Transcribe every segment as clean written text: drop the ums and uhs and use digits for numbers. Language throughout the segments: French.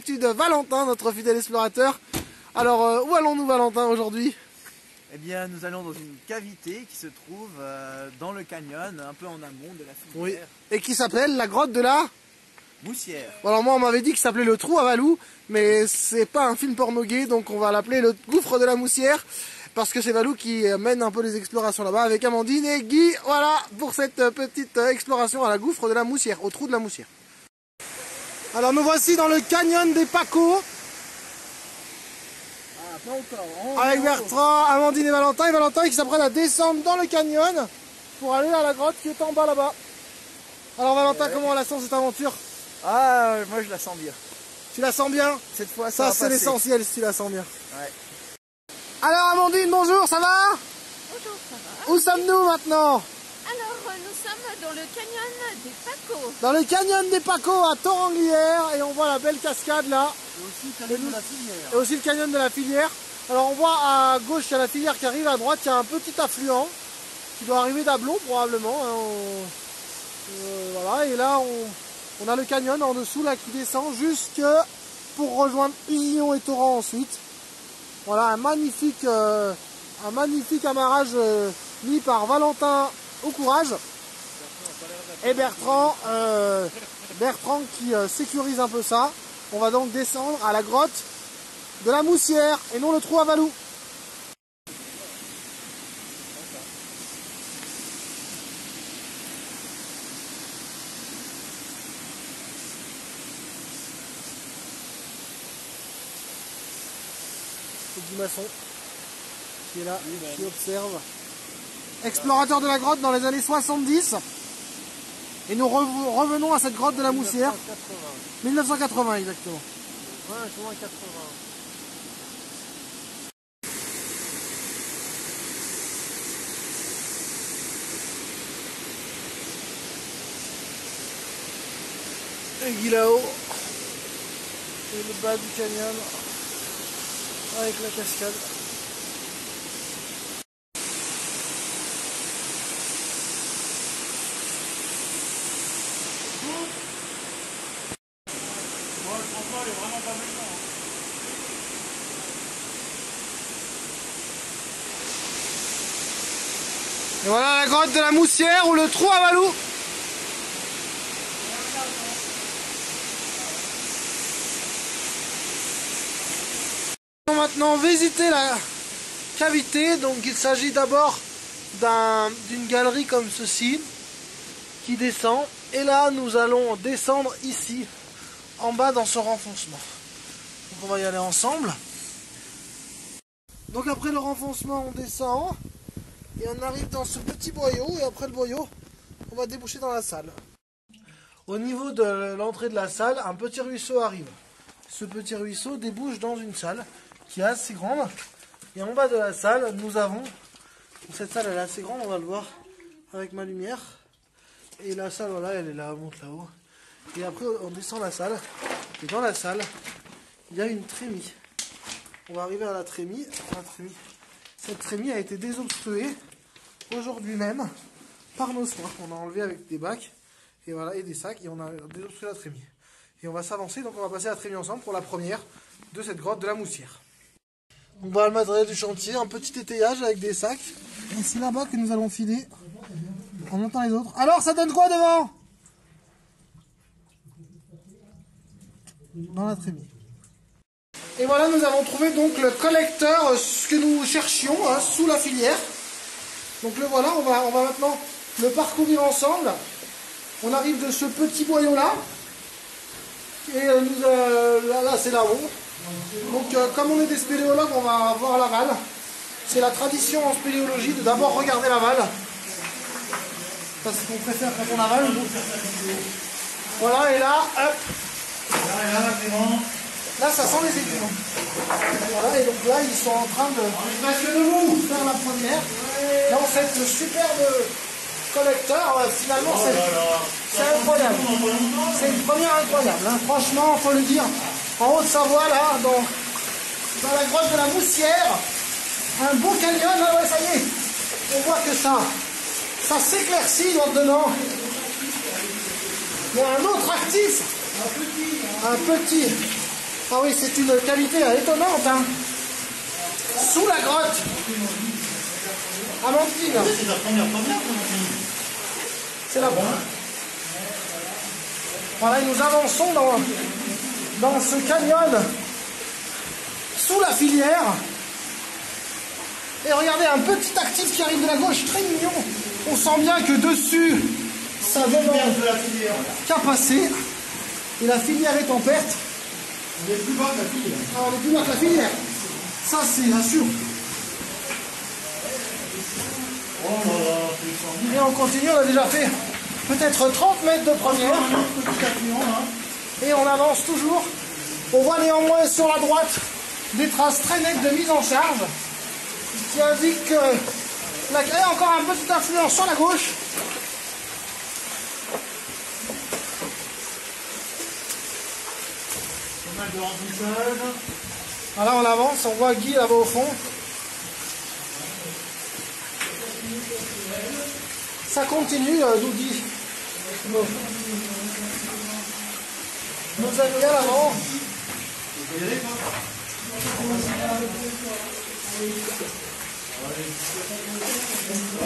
l'actu de Valentin, notre fidèle explorateur. Alors, où allons-nous, Valentin, aujourd'hui? Eh bien, nous allons dans une cavité qui se trouve dans le canyon, un peu en amont de la filière. Oui. Et qui s'appelle la grotte de la Moussière. Bon, alors moi, on m'avait dit qu'il s'appelait le trou à Valou, mais c'est pas un film porno gay, donc on va l'appeler le gouffre de la Moussière, parce que c'est Valou qui mène un peu les explorations là-bas avec Amandine et Guy. Voilà, pour cette petite exploration à la gouffre de la Moussière, au trou de la Moussière. Alors nous voici dans le canyon des Pacos. Ah, pas encore. Avec Bertrand, Amandine et Valentin qui s'apprêtent à descendre dans le canyon pour aller à la grotte qui est en bas là-bas. Alors Valentin, comment on la sent cette aventure? Ah, moi je la sens bien. Tu la sens bien? Cette fois, ça c'est l'essentiel si tu la sens bien. Ouais. Alors Amandine, bonjour, ça va? Bonjour, ça va? Où sommes-nous maintenant? Alors, nous sommes dans le canyon des Pacos. Dans le canyon des Pacos à Toranglière et on voit la belle cascade là. Et aussi le canyon de la filière. Et aussi le canyon de la filière. Alors on voit à gauche, il y a la filière qui arrive, à droite, il y a un petit affluent qui doit arriver d'Ablon probablement. Voilà, et là on a le canyon en dessous là qui descend jusque pour rejoindre Usillon et Torrent ensuite. Voilà, un magnifique amarrage mis par Valentin au courage. Et Bertrand qui sécurise un peu ça. On va donc descendre à la grotte de la Moussière et non le trou à Valou. C'est du maçon qui est là, qui observe. Explorateur de la grotte dans les années 70. Et nous revenons à cette grotte de la Moussière. 1980 exactement. Ouais, juin 80. Et Guy là-haut. Et le bas du canyon. Avec la cascade. Et voilà la grotte de la Moussière ou le trou à Valou. On va maintenant visiter la cavité. Donc il s'agit d'abord d'une galerie comme ceci qui descend. Et là nous allons descendre ici en bas dans ce renfoncement. Donc on va y aller ensemble. Donc après le renfoncement on descend. Et on arrive dans ce petit boyau, et après le boyau, on va déboucher dans la salle. Au niveau de l'entrée de la salle, un petit ruisseau arrive. Ce petit ruisseau débouche dans une salle qui est assez grande. Et en bas de la salle, nous avons... Cette salle, elle est assez grande, on va le voir avec ma lumière. Et la salle, voilà, elle est là, elle monte là-haut. Et après, on descend la salle. Et dans la salle, il y a une trémie. On va arriver à la trémie. Cette trémie a été désobstruée aujourd'hui même par nos soins. On a enlevé avec des bacs et, voilà, et des sacs et on a désobstrué la trémie. Et on va s'avancer, donc on va passer la trémie ensemble pour la première de cette grotte de la Moussière. On voit le matériel du chantier, un petit étayage avec des sacs. Et c'est là-bas que nous allons filer en montant les autres. Alors ça donne quoi devant? Dans la trémie. Et voilà, nous avons trouvé donc le collecteur, ce que nous cherchions, hein, sous la filière. Donc le voilà, on va maintenant le parcourir ensemble. On arrive de ce petit boyau là. Et là c'est là-haut. Donc comme on est des spéléologues, on va voir l'aval. C'est la tradition en spéléologie de d'abord regarder l'aval. Parce qu'on préfère quand on avale. Voilà, et là, hop. Là, ça sent les aiguilles. Voilà, et donc là, ils sont en train de faire la première. Dans cette superbe collecteur, finalement, c'est incroyable. C'est une première incroyable. Hein. Franchement, il faut le dire. En Haute-Savoie, là, dans la grotte de la Moussière, un beau canyon. Là, ouais, ça y est. On voit que ça s'éclaircit là-dedans. Il y a un autre actif. Un petit. Ah oui, c'est une cavité étonnante, hein. Sous la grotte. Amandine. C'est la première. C'est la première. Voilà, et nous avançons dans ce canyon sous la filière. Et regardez, un petit actif qui arrive de la gauche, très mignon. On sent bien que dessus, ça demande qu'à passer. Et la filière est en perte. On est plus bas que la filière. Ah, on est plus bas que la filière. Ça, c'est sûr. Oh là là, Et on continue, on a déjà fait peut-être 30 mètres de première. Et on avance toujours. On voit néanmoins sur la droite des traces très nettes de mise en charge qui indiquent que il y a encore un petit influence sur la gauche. pas mal de remplissage. Voilà, on avance, on voit Guy là-bas au fond. Ça continue, Doudi. Nous amis à l'avant.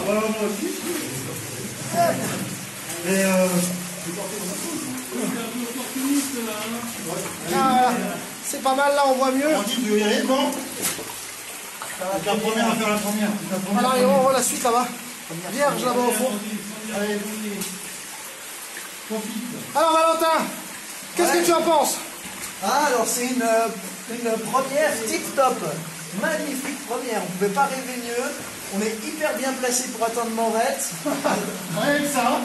Voilà, moi aussi. Mais Ah, c'est pas mal là, on voit mieux. on dit tu veux y aller, non? La première à faire la première. Alors, et on voit la suite là-bas. Vierge là-bas au fond. Allez, Alors, Valentin, qu'est-ce que tu en penses? Ah, alors c'est une première tip-top. Magnifique première, on ne pouvait pas rêver mieux. On est hyper bien placé pour atteindre Morette. rien que ça.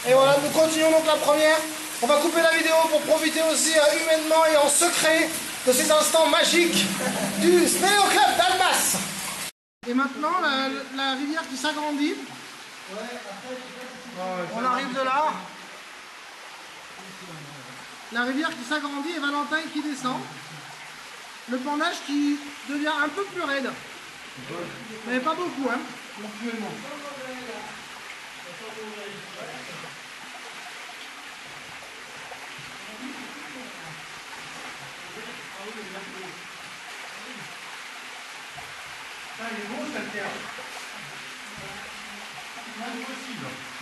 Et voilà, nous continuons donc la première. On va couper la vidéo pour profiter aussi humainement et en secret de ces instants magiques du Spéléoclub d'Almas. Et maintenant, la rivière qui s'agrandit. On arrive de là. La rivière qui s'agrandit et Valentin qui descend. Le bandage qui devient un peu plus raide. Mais pas beaucoup, hein.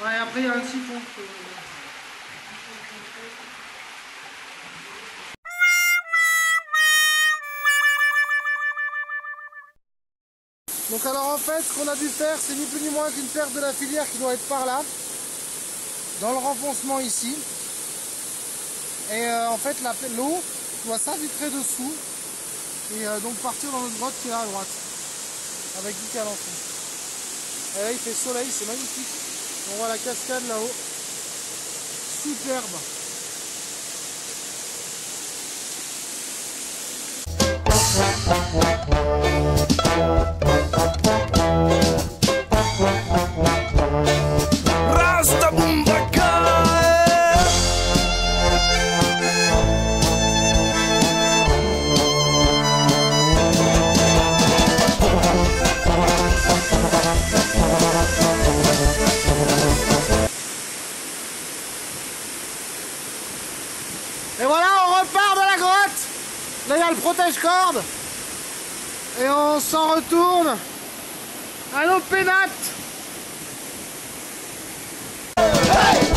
Ouais, après il y a un siphon. Donc alors en fait, ce qu'on a dû faire, c'est ni plus ni moins qu'une perte de la filière qui doit être par là, dans le renfoncement ici. Et en fait, l'eau doit s'infiltrer dessous et donc partir dans notre grotte qui est là à droite, avec Guy Calençon. Et là, il fait soleil, c'est magnifique. On voit la cascade là-haut. Superbe. Et voilà, on repart de la grotte. Là, il y a le protège-corde. Et on s'en retourne à nos pénates. Hey!